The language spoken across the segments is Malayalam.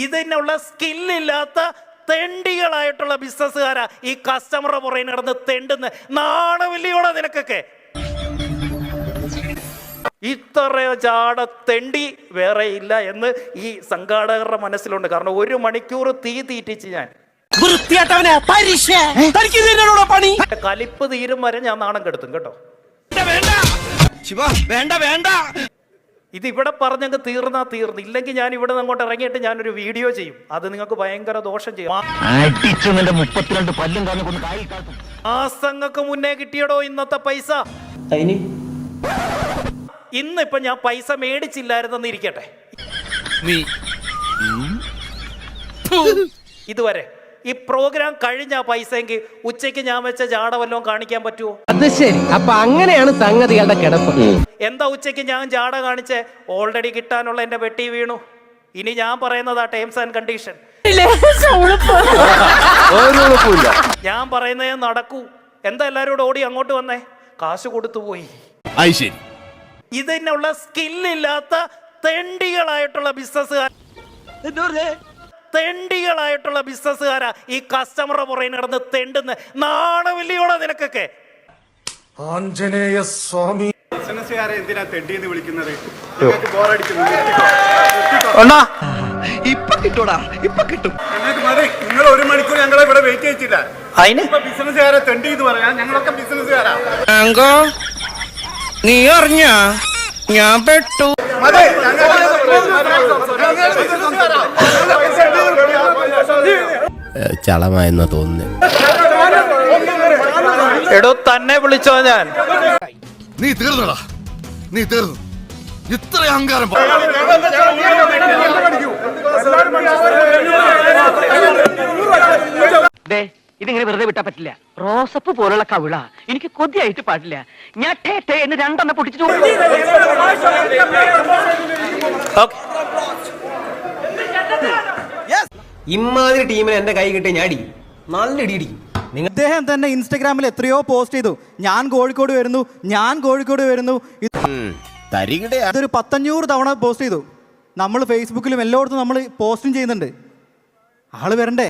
ഇതിനുള്ള സ്കില്ലില്ലാത്ത തെണ്ടികളായിട്ടുള്ള ബിസിനസ്സുകാരാ ഈ കസ്റ്റമറുടെ പുറകെ നടന്ന് തെണ്ടുന്ന. നാണമില്ലയോടെ നിനക്കൊക്കെ? ഇത്രയോ ചാട തെണ്ടി വേറെ ഇല്ല എന്ന് ഈ സംഘാടകരുടെ മനസ്സിലുണ്ട്. കാരണം 1 മണിക്കൂർ തീ തീറ്റിച്ച് ഞാൻ കലിപ്പ് തീരും വരെ ഞാൻ നാണം കെടുത്തും കേട്ടോ. ഇത് ഇവിടെ പറഞ്ഞങ്ങ് തീർന്നാ തീർന്നു. ഇല്ലെങ്കിൽ ഞാൻ ഇവിടെ നിന്ന് അങ്ങോട്ട് ഇറങ്ങിയിട്ട് ഞാനൊരു വീഡിയോ ചെയ്യും. അത് നിങ്ങൾക്ക് ഭയങ്കര ദോഷം ചെയ്യും. മാസങ്ങൾക്ക് മുന്നേ കിട്ടിയടോ ഇന്നത്തെ പൈസ. ഇന്നിപ്പൊ ഞാൻ പൈസ മേടിച്ചില്ലായിരുന്നെന്ന് ഇരിക്കട്ടെ, ഇതുവരെ ഈ പ്രോഗ്രാം കഴിഞ്ഞ പൈസയെങ്കിൽ ഉച്ചയ്ക്ക് ഞാൻ വെച്ച ജാട വല്ലതും കാണിക്കാൻ പറ്റുമോ? അത് ശരി. അപ്പൊ അങ്ങനെയാണ് സംഗതികളുടെ കിടപ്പ്. എന്താ ഉച്ചയ്ക്ക് ഞാൻ ജാട കാണിച്ച് ഓൾറെഡി കിട്ടാനുള്ള എന്റെ വെട്ടി വീണു. ഇനി ഞാൻ പറയുന്നതാ ടേംസ് ആൻഡ് കണ്ടീഷൻ. ഞാൻ പറയുന്നേ നടക്കൂ. എന്താ എല്ലാരും കൂടെ ഓടി അങ്ങോട്ട് വന്നേ? കാശ് കൊടുത്തു പോയി. ഇതിനുള്ള സ്കില്ലില്ലാത്ത തെണ്ടികളായിട്ടുള്ള ബിസിനസ്സുകാരാ ഈ കസ്റ്റമറുടെ പുറകെ നടന്ന് തെണ്ടുന്ന. നാണമില്ലയോടെ നിനക്കൊക്കെ? ആഞ്ജനേയ സ്വാമി. ബിസിനസ്സുകാരെ എന്തിനാ തെണ്ടിയെന്ന് വിളിക്കുന്നത്? നിങ്ങൾ 1 മണിക്കൂർ ഞങ്ങളെ ഇവിടെ വെയിറ്റ് ചെയ്യിച്ചില്ല. ബിസിനസ്സുകാരെ തെണ്ടി എന്ന് പറയാൻ ഞങ്ങളൊക്കെ ബിസിനസ്സുകാരാ. നീ അറിഞ്ഞ ഞാൻ പെട്ടു. ചളമായെന്നാ തോന്നുന്നു. എടോ തന്നെ വിളിച്ചോ ഞാൻ? നീ തീർന്നടാ, നീ തീർന്നു. ഇത്ര അഹങ്കാരം ഇതിങ്ങനെ വെറുതെ വിട്ടാ പറ്റില്ല. റോസപ്പ് പോലുള്ള കവിള എനിക്ക് കൊതിയായിട്ട് പാടില്ല. ഞാൻ ടേ എന്ന് 2 പൊട്ടിച്ചു. ഇമ്മാതിരി ടീമിന് എന്റെ കൈ കിട്ടിയ ഞാടി നല്ല ഇടിയിടിക്കും. അദ്ദേഹം തന്നെ ഇൻസ്റ്റഗ്രാമിൽ എത്രയോ പോസ്റ്റ് ചെയ്തു, ഞാൻ കോഴിക്കോട് വരുന്നു. ഇതൊരു 500 തവണ പോസ്റ്റ് ചെയ്തു. നമ്മൾ ഫേസ്ബുക്കിലും എല്ലായിടത്തും നമ്മൾ പോസ്റ്റും ചെയ്യുന്നുണ്ട്. ആള് വരണ്ടേ?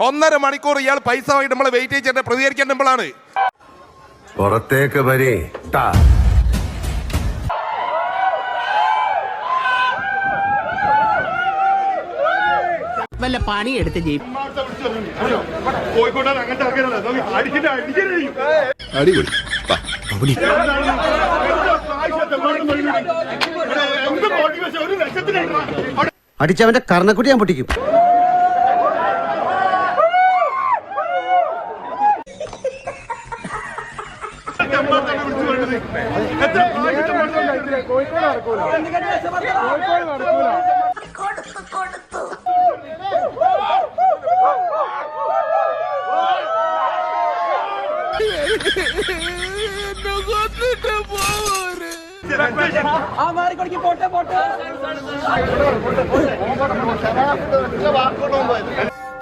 1.5 മണിക്കൂർ ഇയാൾ പൈസ വാങ്ങിട്ട് നമ്മളെ വെയിറ്റ് ചെയ്തിട്ട് പ്രതികരിക്കാൻ നമ്മളാണ്. പുറത്തേക്ക് വരെ വല്ല പണി എടുത്ത് ചെയ്യും. അടിച്ചവന്റെ കർണക്കുട്ടി ഞാൻ പൊട്ടിക്കും.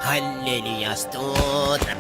ഹല്ലേലൂയ സ്തോത്രം.